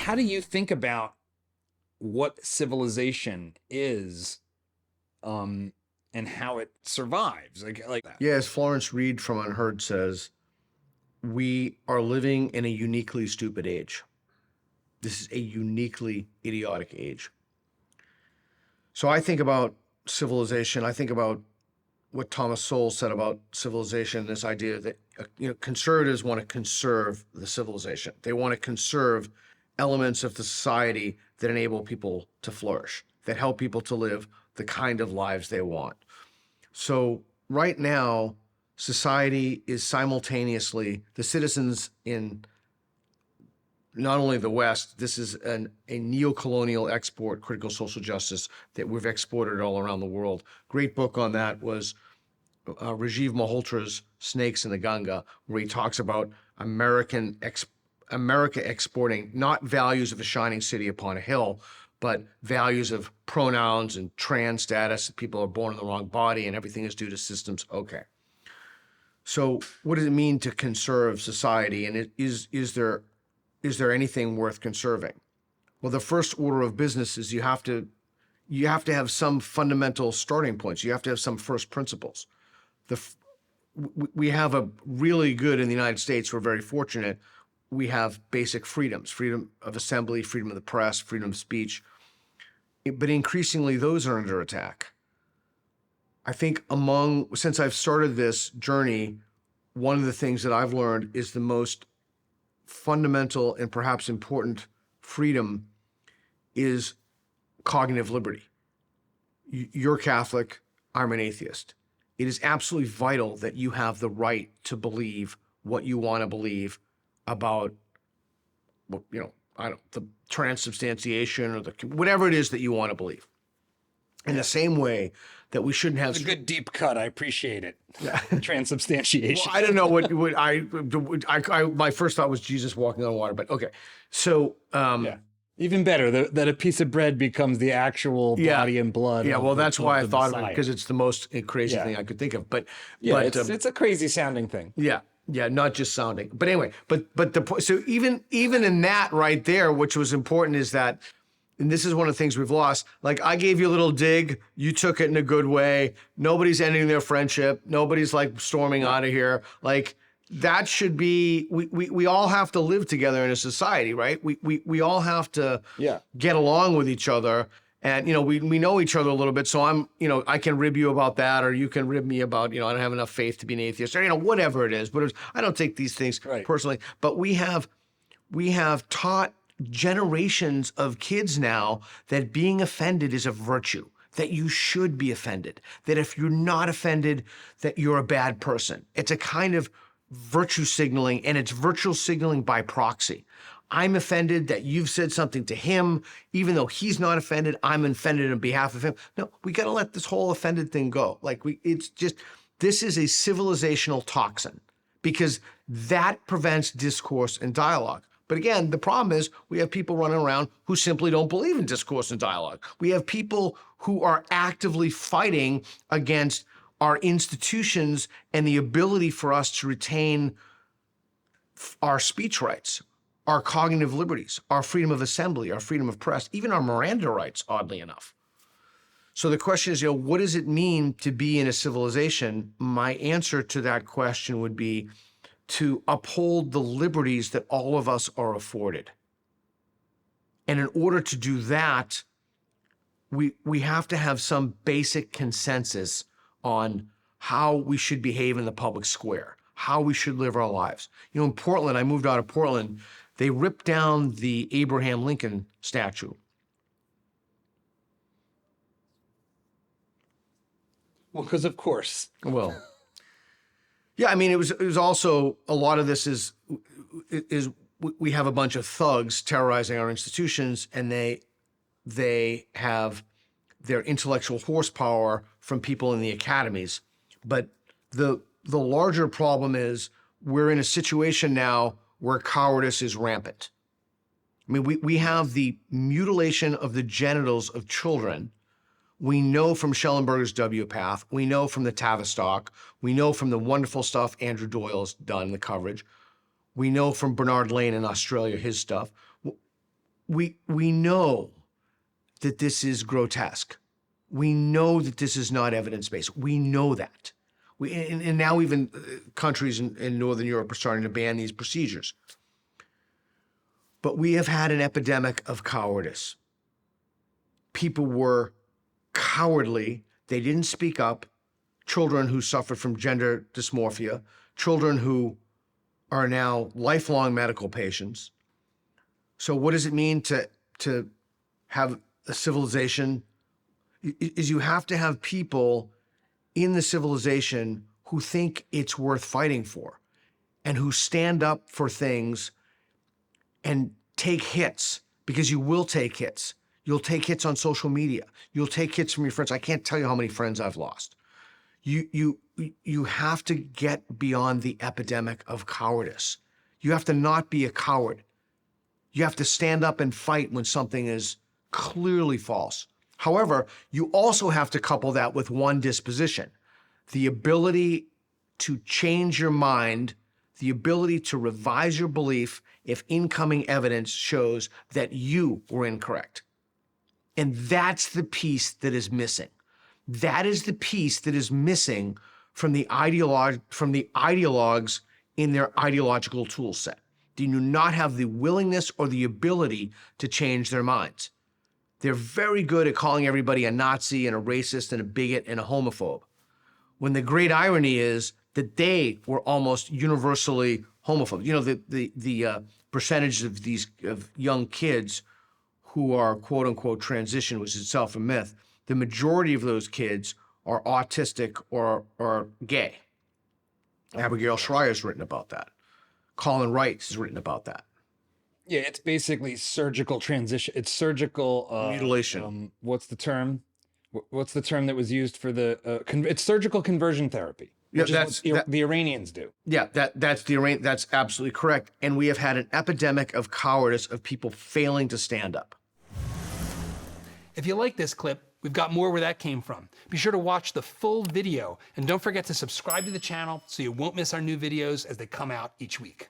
how do you think about what civilization is, and how it survives? Like that. Yeah, as Florence Reed from Unheard says, we are living in a uniquely stupid age. This is a uniquely idiotic age. So I think about civilization. I think about what Thomas Sowell said about civilization, this idea that conservatives want to conserve the civilization. They want to conserve elements of the society that enable people to flourish, that help people to live the kind of lives they want. So right now, society is simultaneously, the citizens in not only the West, this is a neo-colonial export, critical social justice, that we've exported all around the world. Great book on that was Rajiv Malhotra's Snakes in the Ganga, where he talks about America exporting not values of a shining city upon a hill, but values of pronouns and trans status. People are born in the wrong body and everything is due to systems. Okay. So what does it mean to conserve society? And is there anything worth conserving? Well, the first order of business is you have to have some fundamental starting points. You have to have some first principles. We have a really good, in the United States, we're very fortunate, we have basic freedoms, freedom of assembly, freedom of the press, freedom of speech. But increasingly, those are under attack. I think since I've started this journey, one of the things that I've learned is the most fundamental and perhaps important freedom is cognitive liberty. You're Catholic, I'm an atheist. It is absolutely vital that you have the right to believe what you want to believe about, the transubstantiation or whatever it is that you want to believe. In the same way that we shouldn't have... It's a good deep cut. I appreciate it. Transubstantiation. Well, I don't know what my first thought was Jesus walking on water, but okay. So... yeah. Even better, that a piece of bread becomes the actual body and blood. Yeah, well, that's why I thought of it, because it's the most crazy thing I could think of. But it's a crazy sounding thing. Yeah, not just sounding. But anyway, so even in that right there, which was important, is that, and this is one of the things we've lost. Like, I gave you a little dig, you took it in a good way. Nobody's ending their friendship. Nobody's like storming out of here. Like, that should be, we all have to live together in a society, right? We all have to get along with each other. And, we know each other a little bit. So I can rib you about that, or you can rib me about, I don't have enough faith to be an atheist, or, whatever it is. But I don't take these things personally. But we have taught generations of kids now that being offended is a virtue, that you should be offended, that if you're not offended, that you're a bad person. It's a kind of virtue signaling, and it's virtue signaling by proxy. I'm offended that you've said something to him, even though he's not offended. I'm offended on behalf of him. No, we got to let this whole offended thing go. This is a civilizational toxin, because that prevents discourse and dialogue. But again, the problem is we have people running around who simply don't believe in discourse and dialogue. We have people who are actively fighting against our institutions and the ability for us to retain our speech rights, our cognitive liberties, our freedom of assembly, our freedom of press, even our Miranda rights, oddly enough. So the question is, what does it mean to be in a civilization? My answer to that question would be to uphold the liberties that all of us are afforded. And in order to do that, we have to have some basic consensus on how we should behave in the public square, how we should live our lives. In Portland, I moved out of Portland, they ripped down the Abraham Lincoln statue. Well, because of course. Well, yeah, it was also, a lot of this is we have a bunch of thugs terrorizing our institutions, and they have their intellectual horsepower from people in the academies. But the larger problem is we're in a situation now where cowardice is rampant. We have the mutilation of the genitals of children. We know from Schellenberger's W path, we know from the Tavistock, we know from the wonderful stuff Andrew Doyle's done, the coverage. We know from Bernard Lane in Australia, his stuff. we know that this is grotesque. We know that this is not evidence-based. We know that. And now even countries in Northern Europe are starting to ban these procedures. But we have had an epidemic of cowardice. People were cowardly. They didn't speak up. Children who suffered from gender dysmorphia, children who are now lifelong medical patients. So what does it mean to have a civilization? Is you have to have people in the civilization who think it's worth fighting for and who stand up for things and take hits, because you will take hits. You'll take hits on social media. You'll take hits from your friends. I can't tell you how many friends I've lost. You have to get beyond the epidemic of cowardice. You have to not be a coward. You have to stand up and fight when something is clearly false. However, you also have to couple that with one disposition: the ability to change your mind, the ability to revise your belief if incoming evidence shows that you were incorrect. And that's the piece that is missing. That is the piece that is missing from the ideologues in their ideological tool set. They do not have the willingness or the ability to change their minds. They're very good at calling everybody a Nazi and a racist and a bigot and a homophobe, when the great irony is that they were almost universally homophobe. You know, the percentage of these young kids who are quote unquote transition, which is itself a myth, the majority of those kids are autistic or gay. Abigail Schreier's written about that. Colin Wright has written about that. Yeah, it's basically surgical transition. It's surgical mutilation. What's the term? What's the term that was used for the? It's surgical conversion therapy. Which is what the Iranians do. Yeah, that's absolutely correct. And we have had an epidemic of cowardice, of people failing to stand up. If you like this clip, we've got more where that came from. Be sure to watch the full video, and don't forget to subscribe to the channel so you won't miss our new videos as they come out each week.